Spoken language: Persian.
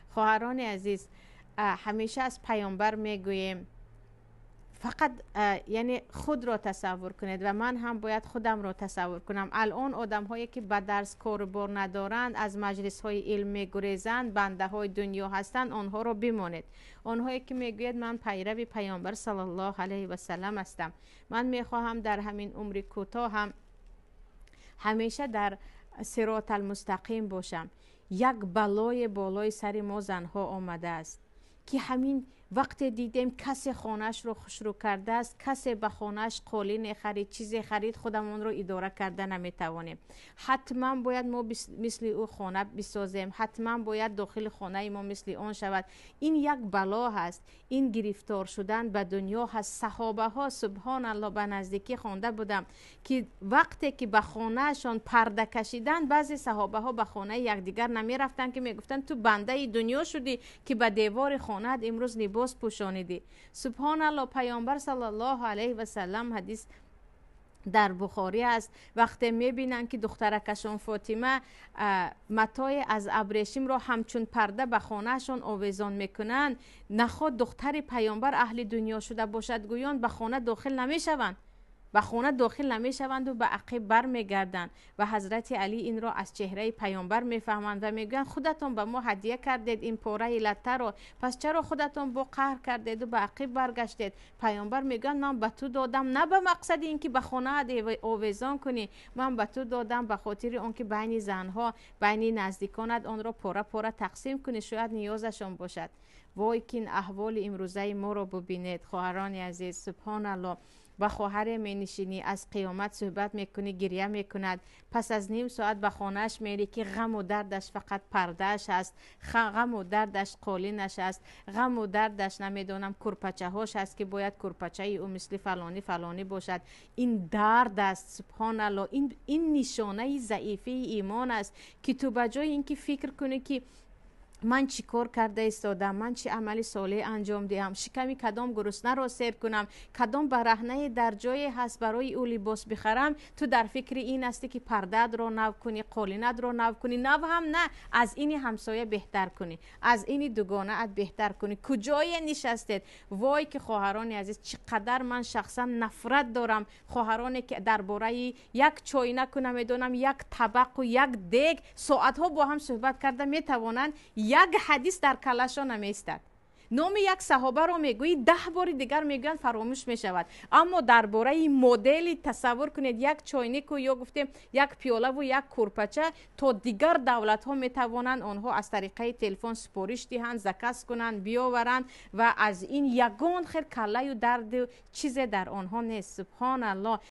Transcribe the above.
خواهران عزیز، همیشه از پیامبر میگوییم فقط یعنی خود را تصور کنید و من هم باید خودم را تصور کنم. الان آدم هایی که به درس کار بار ندارند، از مجلس های علم میگریزند، بنده های دنیا هستند، آنها را بمانید. آنهایی که میگوید من پیرو پیامبر صلی الله علیه و سلم هستم، من میخواهم در همین عمر کوتاه هم همیشه در صراط المستقیم باشم. یک بلای بالای سر ما زنها آمده است که همین وقت دیدیم کسی خانهش رو خوشرو کرده است، کسی به خانهش قالین خرید، چیزی خرید، خودمون رو اداره کرده نمیتوانیم. حتما باید ما مثل او خانه بسازیم، حتما باید داخل خانه ما مثل آن شود. این یک بلا هست. این گرفتار شدن به دنیا هست. صحابه ها سبحان الله به نزدیکی خوانده بودم که وقتی که به خانهشان پرده کشیدن، بعضی صحابه ها به خانه یکدیگر نمی رفتن که می گفتن تو بنده دنیا شدی که به دیوار خانه امروز لباس پوشانیدی. سبحان الله. پیامبر صلی الله علیه و سلم حدیث در بخاری است، وقتی میبینن که دخترکشون فاطمه متای از ابریشم را همچون پرده به خانهشون آویزان میکنن، نخواد دختر پیامبر اهل دنیا شده باشد گویان به خانه داخل نمیشوند، به خانه داخل نمیشوند و به عقب بر میگردند. و حضرت علی این را از چهره پیامبر میفهمند و میگن خودتون به ما هدیه کردید این پاره لته رو، پس چرا خودتون با قهر کردید و به عقب برگشتید؟ پیامبر میگن من به تو دادم نه به مقصد اینکه به خانه آویزان کنی، من به تو دادم به خاطر اونکه بین زنها، بین نزدیکانت آن را پاره پاره تقسیم کنی، شاید نیازشون باشد. وای که این احوال امروزه ما رو ببینید خواهران عزیز. سبحان الله. با خواهر می نشینی، از قیامت صحبت میکنی، گریه میکند، پس از نیم ساعت به خانهش میری که غم و دردش فقط پردهش است، غم و دردش قالینش است، غم و دردش نمیدونم کرپچه هاش است که باید کرپچه او مثل فلانی فلانی باشد. این درد است. سبحان الله. این نشانه ضعیفی ایمان است که تو بجای اینکه فکر کنی که من چی کار کرده ایستادم، من چی عملی صالح انجام دهم، شکمی کدام گرسنه را سیر کنم، کدام برهنه در جای هست برای او لباس بخرم، تو در فکر این هستی که پردت را نو کنی، قالینت را نو کنی، نو هم نه، از این همسایه بهتر کنی، از این دوگانه ات بهتر کنی. کجای نشستید؟ وای که خواهران عزیز، چقدر من شخصا نفرت دارم خواهرانی که درباره یک چاینک نمیدونم یک طبق و یک دیگ ساعت ها با هم صحبت کرده میتوانند یک حدیث در کلشان نمیستد. نام یک صحابه رو میگویی 10 بار دیگر میگن فراموش میشود، اما درباره این مدل تصور کنید یک چاینک و یا گفتیم یک پیاله و یک کورپچه تا دیگر دولت ها میتوانند آنها از طریق تلفن سپارش دهند، زکس کنند، بیاورند و از این یگان خیر کله و درد چیز در آنها نیست. سبحان الله.